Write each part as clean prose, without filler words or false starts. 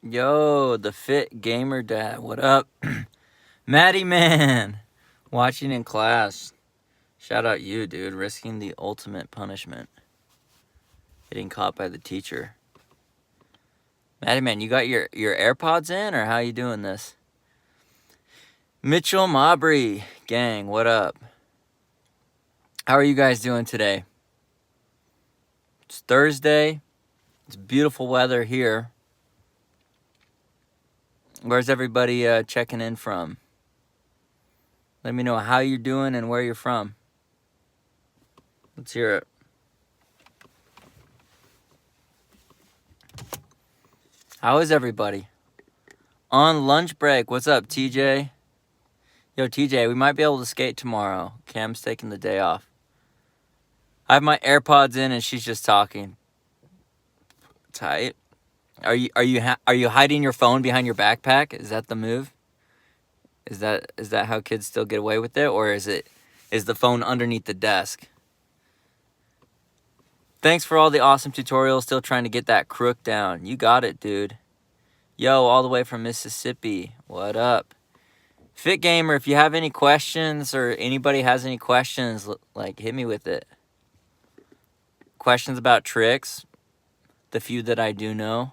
Yo, the fit gamer dad. What up? Maddie man. Watching in class. Shout out you, dude. Risking the ultimate punishment. Getting caught by the teacher. Maddie man, you got your AirPods in, or how you doing this? Mitchell Mabry. Gang, what up? How are you guys doing today? It's Thursday. It's beautiful weather here. Where's everybody checking in from? Let me know how you're doing and where you're from. Let's hear it. How is everybody? On lunch break. What's up, TJ? Yo, TJ, we might be able to skate tomorrow. Cam's taking the day off. I have my AirPods in and she's just talking. Tight. Are you hiding your phone behind your backpack? Is that the move? Is that how kids still get away with it, or is the phone underneath the desk? Thanks for all the awesome tutorials. Still trying to get that crook down. You got it, dude. Yo, all the way from Mississippi. What up? Fit Gamer, if you have any questions or anybody has any questions, like, hit me with it. Questions about tricks, the few that I do know.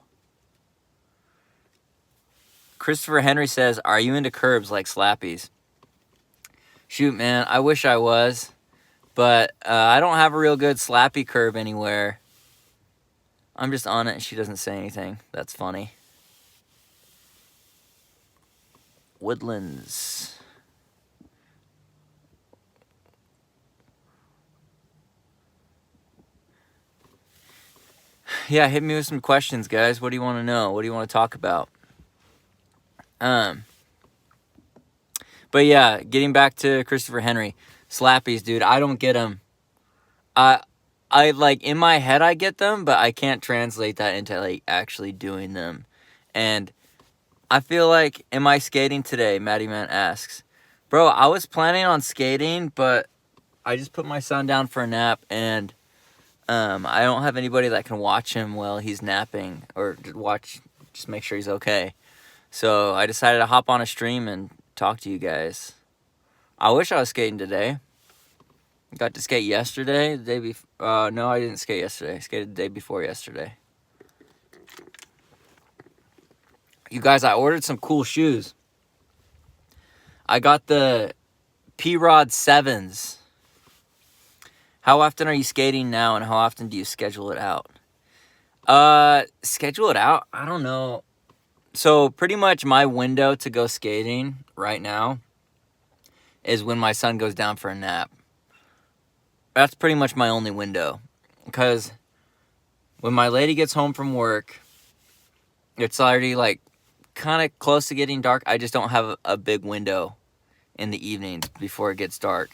Christopher Henry says, are you into curbs like slappies? Shoot, man, I wish I was. But I don't have a real good slappy curb anywhere. I'm just on it and she doesn't say anything. That's funny. Woodlands. Yeah, hit me with some questions, guys. What do you want to know? What do you want to talk about? But yeah, getting back to Christopher Henry. Slappies, dude, I don't get them. I like, in my head I get them, but I can't translate that into like actually doing them. And I feel like, am I skating today? Maddie Man asks. Bro, I was planning on skating, but I just put my son down for a nap, and I don't have anybody that can watch him while he's napping, or just make sure he's okay. So I decided to hop on a stream and talk to you guys. I wish I was skating today. Got to skate yesterday, the day before. No, I didn't skate yesterday. I skated the day before yesterday. You guys, I ordered some cool shoes. I got the P-Rod 7s. How often are you skating now, and how often do you schedule it out? Schedule it out? I don't know. So pretty much my window to go skating right now is when my son goes down for a nap. That's pretty much my only window. Because when my lady gets home from work, it's already like kind of close to getting dark. I just don't have a big window in the evenings before it gets dark.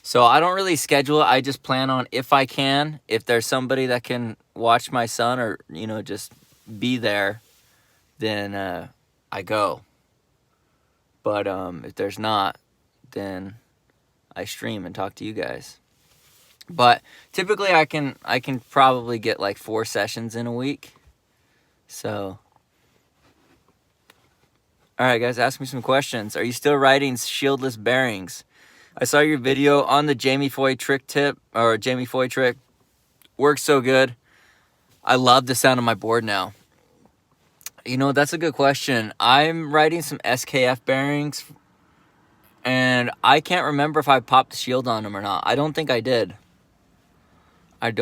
So I don't really schedule it. I just plan on, if I can, if there's somebody that can watch my son or, just be there, then I go. But if there's not, then I stream and talk to you guys. But typically I can probably get like 4 sessions in a week. So, all right, guys, ask me some questions. Are you still riding shieldless bearings? I saw your video on the Jamie Foy trick tip, or Jamie Foy trick. Works so good. I love the sound of my board now. That's a good question. I'm riding some SKF bearings, and I can't remember if I popped the shield on them or not. I don't think I did. I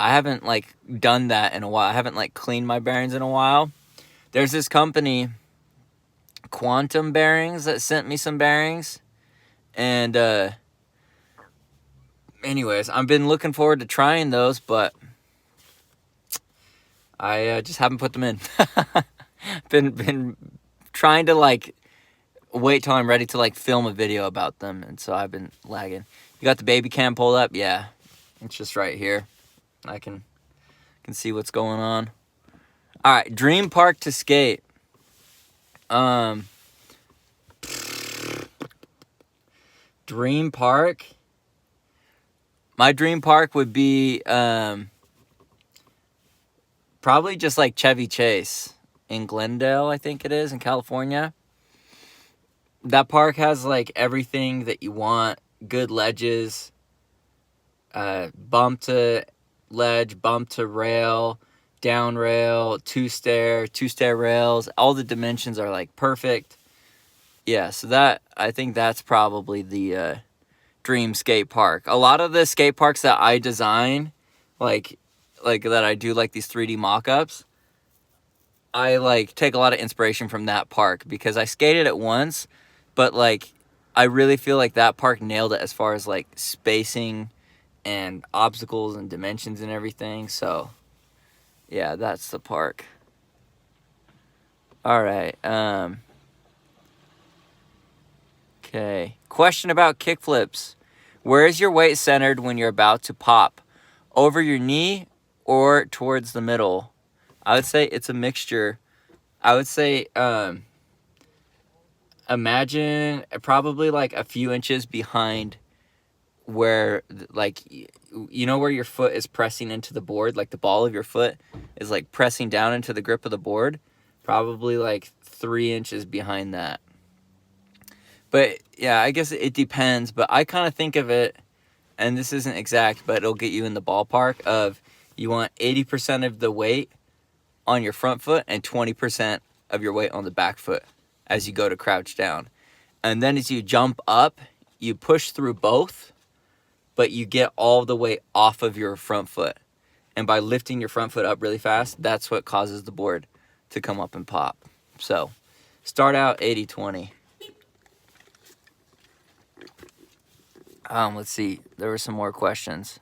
haven't, like, done that in a while. I haven't, like, cleaned my bearings in a while. There's this company, Quantum Bearings, that sent me some bearings. And, anyways, I've been looking forward to trying those, but I just haven't put them in. been trying to, like, wait till I'm ready to, like, film a video about them, and so I've been lagging. You got the baby cam pulled up? Yeah. It's just right here. I can see what's going on. All right, dream park to skate. Dream park? My dream park would be probably just like Chevy Chase in Glendale, I think it is, in California. That park has like everything that you want. Good ledges, bump to ledge, bump to rail, down rail, two-stair rails. All the dimensions are like perfect. Yeah, so I think that's probably the dream skate park. A lot of the skate parks that I design, like that I do like these 3D mock-ups, I like take a lot of inspiration from that park because I skated it once, but like I really feel like that park nailed it as far as like spacing and obstacles and dimensions and everything. So yeah, that's the park. All right. Okay. Question about kickflips. Where is your weight centered when you're about to pop? Over your knee or towards the middle? I would say it's a mixture. I would say imagine probably like a few inches behind where, like, you know where your foot is pressing into the board, like the ball of your foot is like pressing down into the grip of the board, probably like 3 inches behind that. But yeah, I guess it depends, but I kind of think of it, and this isn't exact, but it'll get you in the ballpark of you want 80% of the weight on your front foot and 20% of your weight on the back foot as you go to crouch down. And then as you jump up, you push through both, but you get all the weight off of your front foot. And by lifting your front foot up really fast, that's what causes the board to come up and pop. So start out 80-20. Let's see. There were some more questions.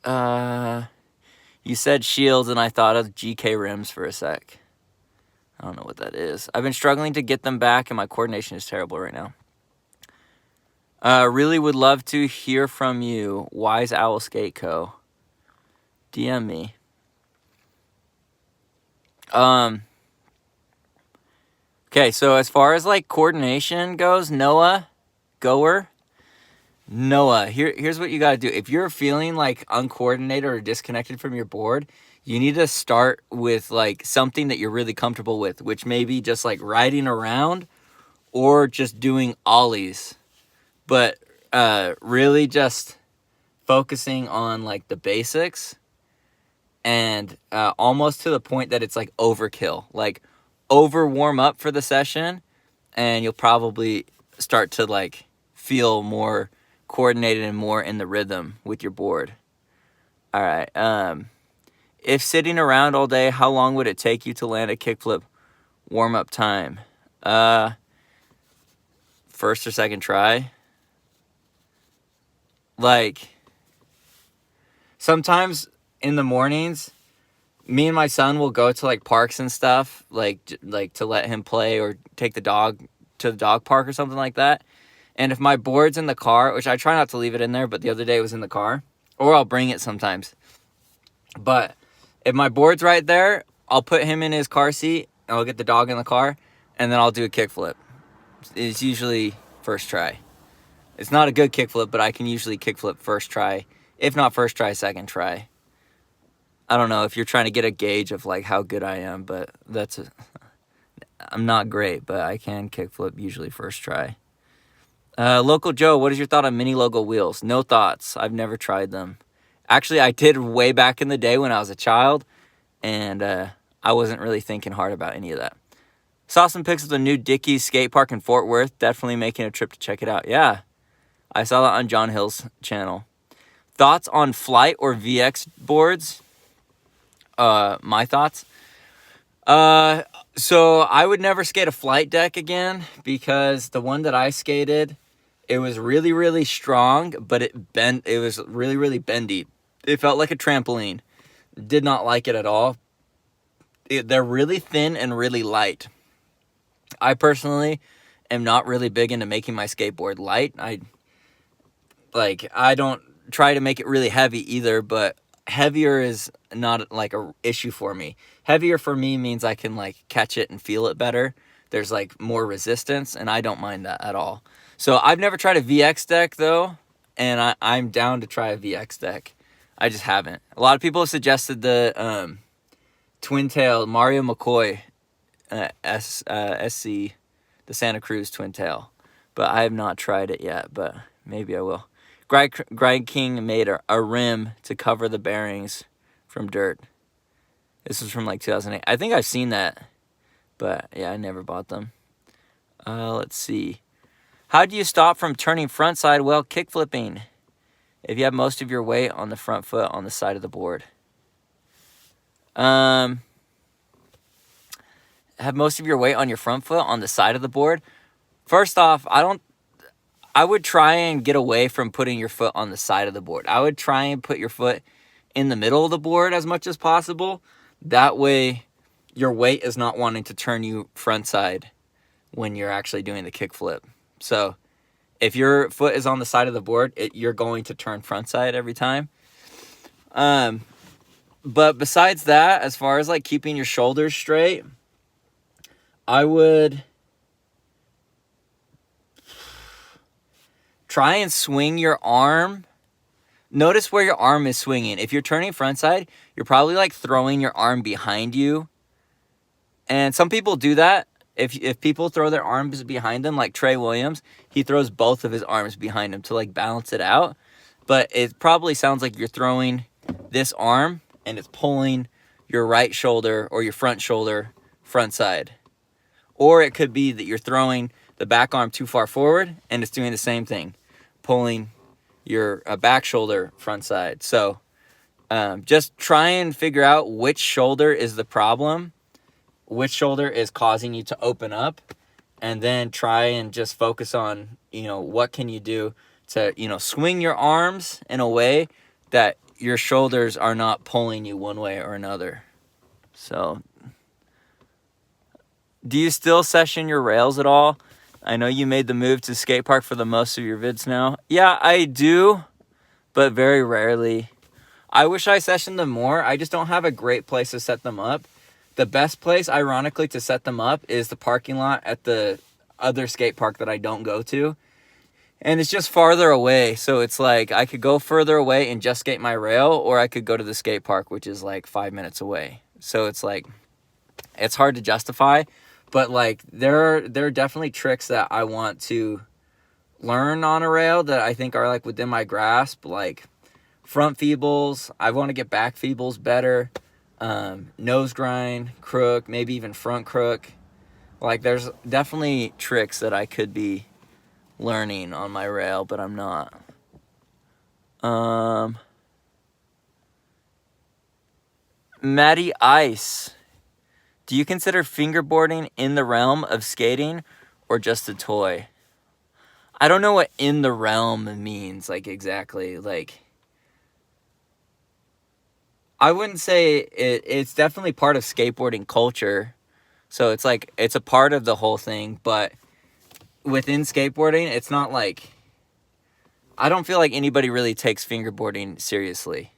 You said shields, and I thought of GK rims for a sec. I don't know what that is. I've been struggling to get them back, and my coordination is terrible right now. Really would love to hear from you. Wise Owl Skate Co. DM me. Okay, so as far as like coordination goes, Noah, here's what you got to do. If you're feeling like uncoordinated or disconnected from your board, you need to start with like something that you're really comfortable with, which may be just like riding around or just doing ollies. But really just focusing on like the basics and almost to the point that it's like overkill, like over warm up for the session, and you'll probably start to like feel more coordinated and more in the rhythm with your board. All right. If sitting around all day, how long would it take you to land a kickflip warm-up time? First or second try. Like, sometimes in the mornings, me and my son will go to like parks and stuff, like to let him play or take the dog to the dog park or something like that. And if my board's in the car, which I try not to leave it in there, but the other day it was in the car, or I'll bring it sometimes. But if my board's right there, I'll put him in his car seat, and I'll get the dog in the car, and then I'll do a kickflip. It's usually first try. It's not a good kickflip, but I can usually kickflip first try. If not first try, second try. I don't know if you're trying to get a gauge of like how good I am, but I'm not great, but I can kickflip usually first try. Local Joe, what is your thought on mini logo wheels? No thoughts. I've never tried them. Actually, I did way back in the day when I was a child, and I wasn't really thinking hard about any of that. Saw some pics of the new Dickies skate park in Fort Worth. Definitely making a trip to check it out. Yeah, I saw that on John Hill's channel. Thoughts on flight or VX boards? My thoughts? So I would never skate a flight deck again because the one that I skated, it was really, really strong, but it was really, really bendy. It felt like a trampoline. Did not like it at all. They're really thin and really light. I personally am not really big into making my skateboard light. I don't try to make it really heavy either, but heavier is not like a issue for me. Heavier for me means I can like catch it and feel it better. There's like more resistance, and I don't mind that at all. So I've never tried a VX deck though, and I'm down to try a VX deck. I just haven't. A lot of people have suggested the twin tail Mario McCoy SC, the Santa Cruz twin tail, but I have not tried it yet, but maybe I will. Greg King made a rim to cover the bearings from dirt. This was from like 2008. I think I've seen that, but yeah, I never bought them. Let's see. How do you stop from turning front side while kick flipping if you have most of your weight on the front foot on the side of the board? Have most of your weight on your front foot on the side of the board? First off, I would try and get away from putting your foot on the side of the board. I would try and put your foot in the middle of the board as much as possible. That way, your weight is not wanting to turn you front side when you're actually doing the kick flip. So, if your foot is on the side of the board, you're going to turn front side every time. But besides that, as far as like keeping your shoulders straight, I would try and swing your arm. Notice where your arm is swinging. If you're turning front side, you're probably like throwing your arm behind you. And some people do that. If people throw their arms behind them, like Trey Williams, he throws both of his arms behind him to like balance it out. But it probably sounds like you're throwing this arm and it's pulling your right shoulder or your front shoulder front side. Or it could be that you're throwing the back arm too far forward and it's doing the same thing, pulling your back shoulder front side. So just try and figure out which shoulder is the problem, which shoulder is causing you to open up, and then try and just focus on, what can you do to, swing your arms in a way that your shoulders are not pulling you one way or another. So, do you still session your rails at all? I know you made the move to skate park for the most of your vids now. Yeah, I do, but very rarely. I wish I sessioned them more. I just don't have a great place to set them up. The best place, ironically, to set them up is the parking lot at the other skate park that I don't go to. And it's just farther away. So it's like I could go further away and just skate my rail, or I could go to the skate park, which is like 5 minutes away. So it's like, it's hard to justify. But like there are definitely tricks that I want to learn on a rail that I think are like within my grasp, like front feebles. I want to get back feebles better. Nose grind, crook, maybe even front crook. Like there's definitely tricks that I could be learning on my rail, but I'm not. Matty Ice. Do you consider fingerboarding in the realm of skating or just a toy? I don't know what in the realm means, like exactly. Like, I wouldn't say it's definitely part of skateboarding culture. So it's like, it's a part of the whole thing, but within skateboarding, it's not like, I don't feel like anybody really takes fingerboarding seriously.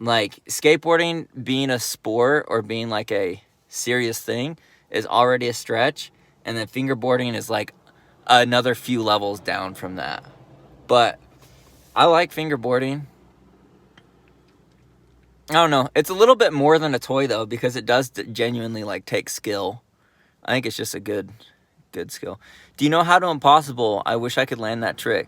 Like, skateboarding being a sport or being like a serious thing is already a stretch, and then fingerboarding is like another few levels down from that. But I like fingerboarding. I don't know. It's a little bit more than a toy though, because it does genuinely like take skill. I think it's just a good skill. Do you know how to impossible? I wish I could land that trick.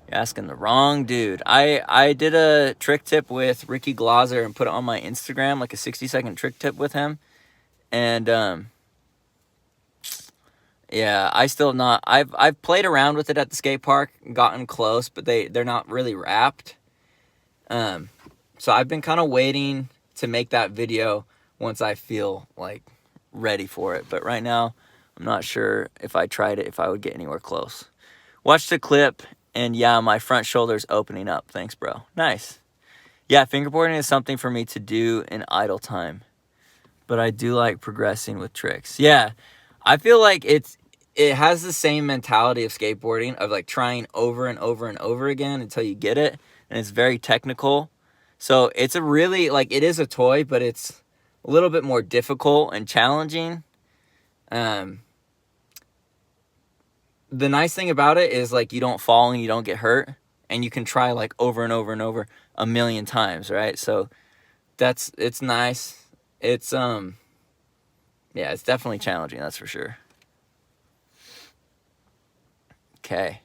You're asking the wrong dude. I did a trick tip with Ricky Glauser and put it on my Instagram, like a 60-second trick tip with him. And yeah, I still not. I've played around with it at the skate park, gotten close, but they're not really wrapped. So I've been kind of waiting to make that video once I feel like ready for it. But right now, I'm not sure if I tried it, if I would get anywhere close. Watch the clip, and yeah, my front shoulder's opening up. Thanks, bro. Nice. Yeah, fingerboarding is something for me to do in idle time. But I do like progressing with tricks. Yeah, I feel like it has the same mentality of skateboarding, of like trying over and over and over again until you get it. And it's very technical. So it's a really, like, it is a toy, but it's a little bit more difficult and challenging. The nice thing about it is, like, you don't fall and you don't get hurt. And you can try, like, over and over and over a million times, right? So it's nice. It's yeah, it's definitely challenging, that's for sure. Okay.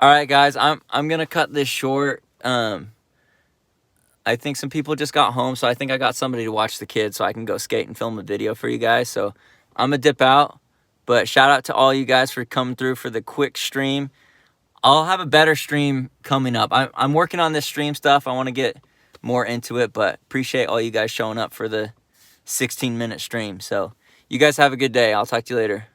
All right, guys, I'm gonna cut this short. I think some people just got home, so I think I got somebody to watch the kids, so I can go skate and film a video for you guys. So I'm gonna dip out, but shout out to all you guys for coming through for the quick stream. I'll have a better stream coming up. I'm working on this stream stuff. I want to get more into it, but appreciate all you guys showing up for the 16-minute stream. So you guys have a good day. I'll talk to you later.